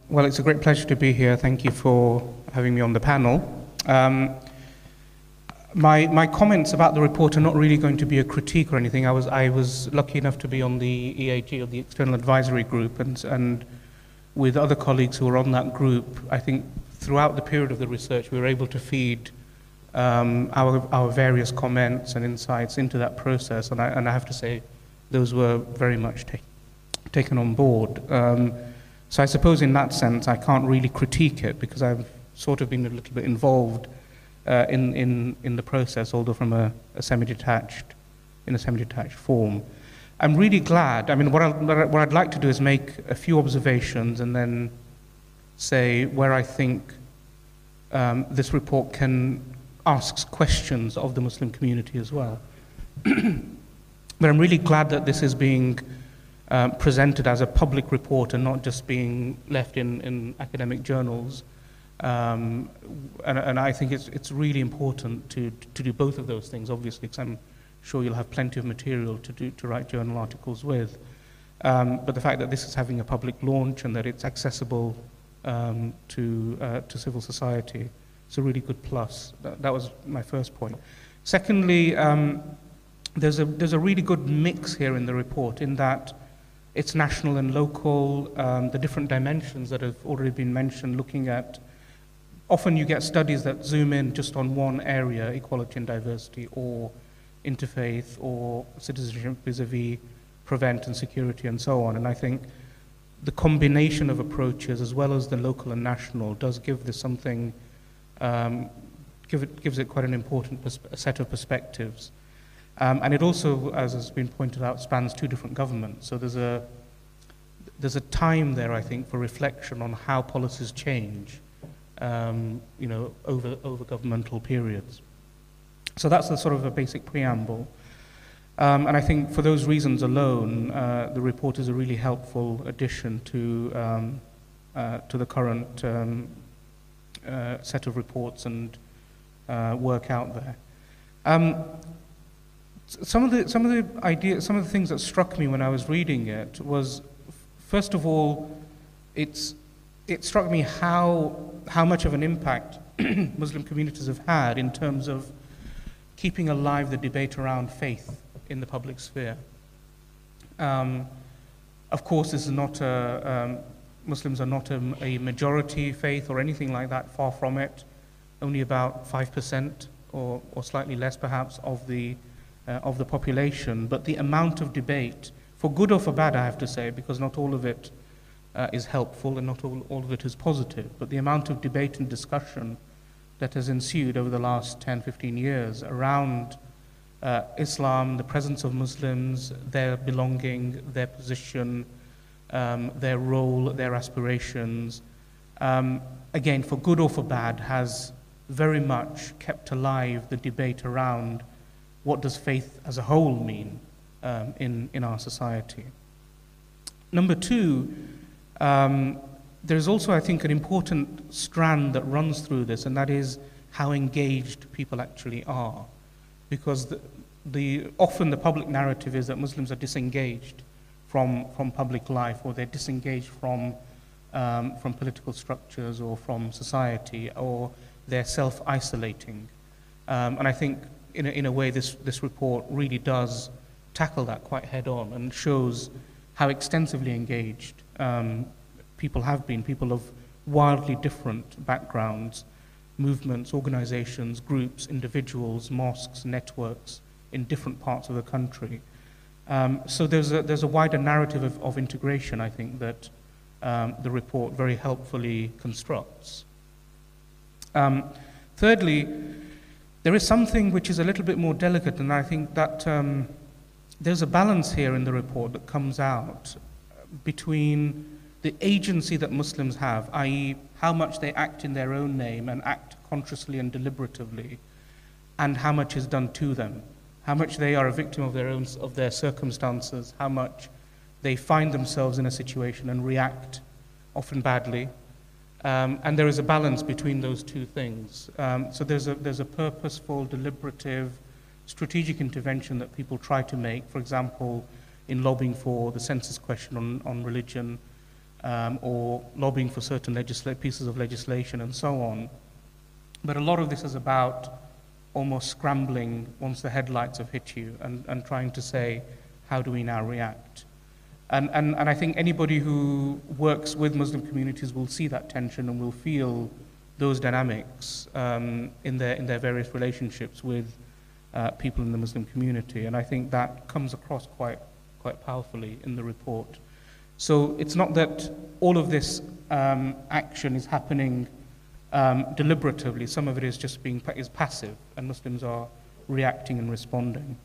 Well, it's a great pleasure to be here. Thank you for having me on the panel. My comments about the report are not really going to be a critique or anything. I was lucky enough to be on the EAG, or the External Advisory Group, and with other colleagues who were on that group, I think throughout the period of the research, we were able to feed our various comments and insights into that process, and I have to say, those were very much taken on board. So I suppose in that sense, I can't really critique it because I've sort of been a little bit involved in the process, although from a semi-detached form. I'm really glad. I mean, what I'd like to do is make a few observations and then say where I think this report asks questions of the Muslim community as well. But I'm really glad that this is being presented as a public report and not just being left in academic journals. And I think it's really important to do both of those things, obviously, because I'm sure you'll have plenty of material to write journal articles with. But the fact that this is having a public launch and that it's accessible to civil society, it's a really good plus. That was my first point. Secondly, there's a really good mix here in the report in that it's national and local, the different dimensions that have already been mentioned, looking at, often you get studies that zoom in just on one area, equality and diversity, or interfaith, or citizenship vis-a-vis prevent and security, and so on. And I think the combination of approaches, as well as the local and national, does give this something, gives it quite an important set of perspectives. And it also, as has been pointed out, spans two different governments. So there's a time there, I think, for reflection on how policies change, over governmental periods. So that's the sort of a basic preamble. And I think for those reasons alone, the report is a really helpful addition to the current set of reports and work out there. Some of the things that struck me when I was reading it was, first of all, it struck me how much of an impact Muslim communities have had in terms of keeping alive the debate around faith in the public sphere. Of course, this is not Muslims are not a majority faith or anything like that, far from it. Only about 5% or slightly less perhaps of the population, but the amount of debate, for good or for bad, I have to say, because not all of it is helpful and not all of it is positive, but the amount of debate and discussion that has ensued over the last 10, 15 years around Islam, the presence of Muslims, their belonging, their position, their role, their aspirations, again, for good or for bad, has very much kept alive the debate around what does faith as a whole mean in our society. Number two, there's also, I think, an important strand that runs through this, and that is how engaged people actually are. Because often the public narrative is that Muslims are disengaged from public life, or they're disengaged from political structures or from society, or they're self-isolating. And I think in a way this report really does tackle that quite head on and shows how extensively engaged people have been, people of wildly different backgrounds, movements, organizations, groups, individuals, mosques, networks in different parts of the country. So there's a wider narrative of integration, I think, that the report very helpfully constructs. Thirdly, there is something which is a little bit more delicate, and I think that there's a balance here in the report that comes out between the agency that Muslims have, i.e. how much they act in their own name and act consciously and deliberatively, and how much is done to them, how much they are a victim of their circumstances, how much they find themselves in a situation and react, often badly. And there is a balance between those two things. So there's a purposeful, deliberative, strategic intervention that people try to make, for example, in lobbying for the census question on religion, or lobbying for certain pieces of legislation and so on. But a lot of this is about almost scrambling once the headlights have hit you and trying to say, how do we now react? And I think anybody who works with Muslim communities will see that tension and will feel those dynamics in their various relationships with people in the Muslim community. And I think that comes across quite powerfully in the report. So it's not that all of this action is happening deliberatively. Some of it is just is passive, and Muslims are reacting and responding.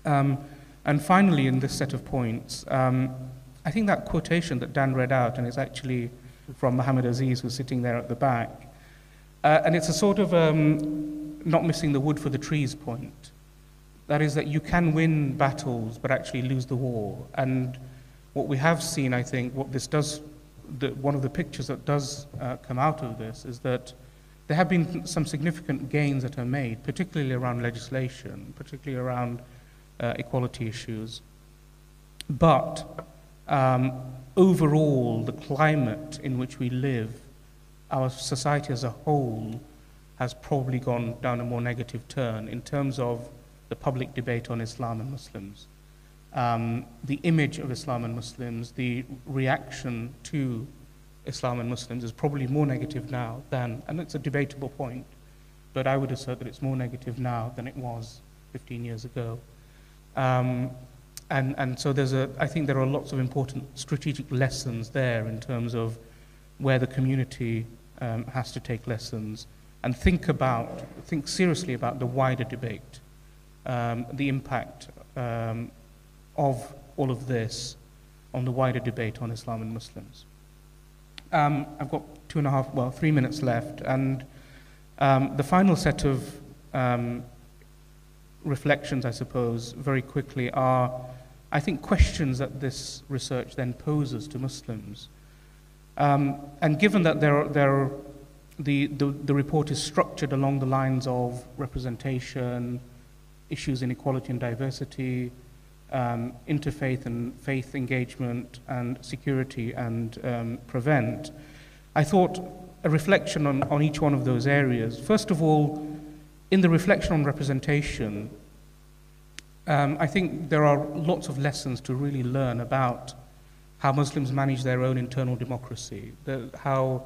And finally, in this set of points, I think that quotation that Dan read out, and it's actually from Muhammad Aziz, who's sitting there at the back, and it's a sort of not missing the wood for the trees point. That is that you can win battles, but actually lose the war. And what we have seen, I think, what this does, one of the pictures that does come out of this is that there have been some significant gains that are made, particularly around legislation, particularly around equality issues. But overall, the climate in which we live, our society as a whole, has probably gone down a more negative turn in terms of the public debate on Islam and Muslims. The image of Islam and Muslims, the reaction to Islam and Muslims is probably more negative now than, and it's a debatable point, but I would assert that it's more negative now than it was 15 years ago. And so I think there are lots of important strategic lessons there in terms of where the community has to take lessons and think seriously about the wider debate, the impact of all of this on the wider debate on Islam and Muslims. I've got 3 minutes left, and the final set of reflections, I suppose, very quickly are, I think, questions that this research then poses to Muslims. And given that the report is structured along the lines of representation, issues in equality and diversity, interfaith and faith engagement, and security and prevent, I thought a reflection on each one of those areas. First of all, in the reflection on representation, I think there are lots of lessons to really learn about how Muslims manage their own internal democracy, how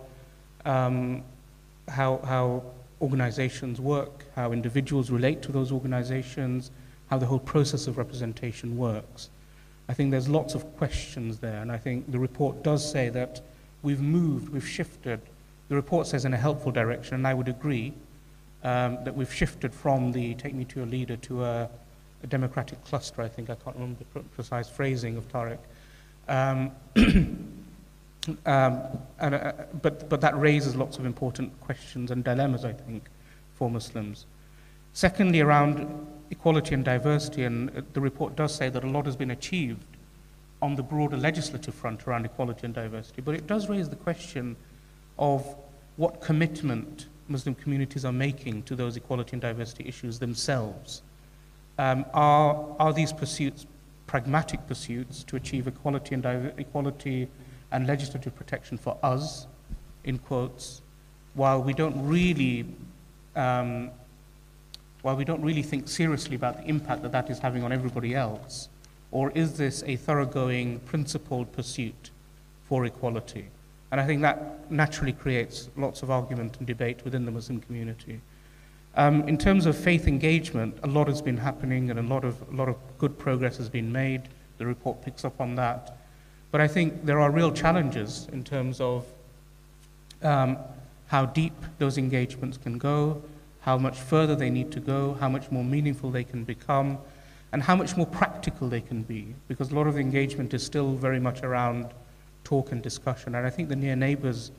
organizations work, how individuals relate to those organizations, how the whole process of representation works. I think there's lots of questions there, and I think the report does say that we've shifted. The report says in a helpful direction, and I would agree, that we've shifted from the take me to a leader to a democratic cluster. I think, I can't remember the precise phrasing of Tariq. But that raises lots of important questions and dilemmas, I think, for Muslims. Secondly, around equality and diversity, and the report does say that a lot has been achieved on the broader legislative front around equality and diversity, but it does raise the question of what commitment Muslim communities are making to those equality and diversity issues themselves. Are these pursuits pragmatic pursuits to achieve equality and legislative protection for us, in quotes, while we don't really think seriously about the impact that is having on everybody else? Or is this a thoroughgoing, principled pursuit for equality? And I think that naturally creates lots of argument and debate within the Muslim community. In terms of faith engagement, a lot has been happening and a lot of good progress has been made. The report picks up on that. But I think there are real challenges in terms of how deep those engagements can go, how much further they need to go, how much more meaningful they can become, and how much more practical they can be, because a lot of the engagement is still very much around talk and discussion. And I think the Near Neighbours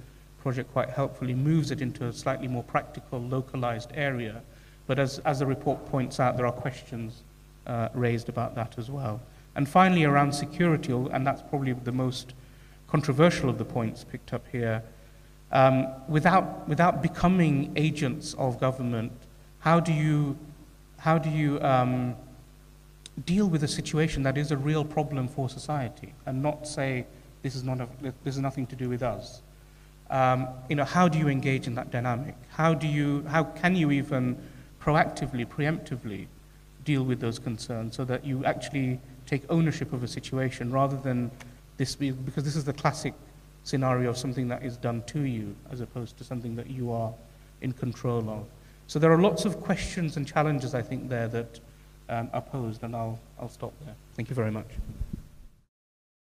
project quite helpfully moves it into a slightly more practical, localized area. But as the report points out, there are questions raised about that as well. And finally, around security, and that's probably the most controversial of the points picked up here, without becoming agents of government, how do you deal with a situation that is a real problem for society, and not say this is nothing to do with us. How do you engage in that dynamic? How can you even proactively, preemptively deal with those concerns so that you actually take ownership of a situation rather than because this is the classic scenario of something that is done to you as opposed to something that you are in control of. So there are lots of questions and challenges, I think, there that are posed, and I'll stop there. Thank you very much.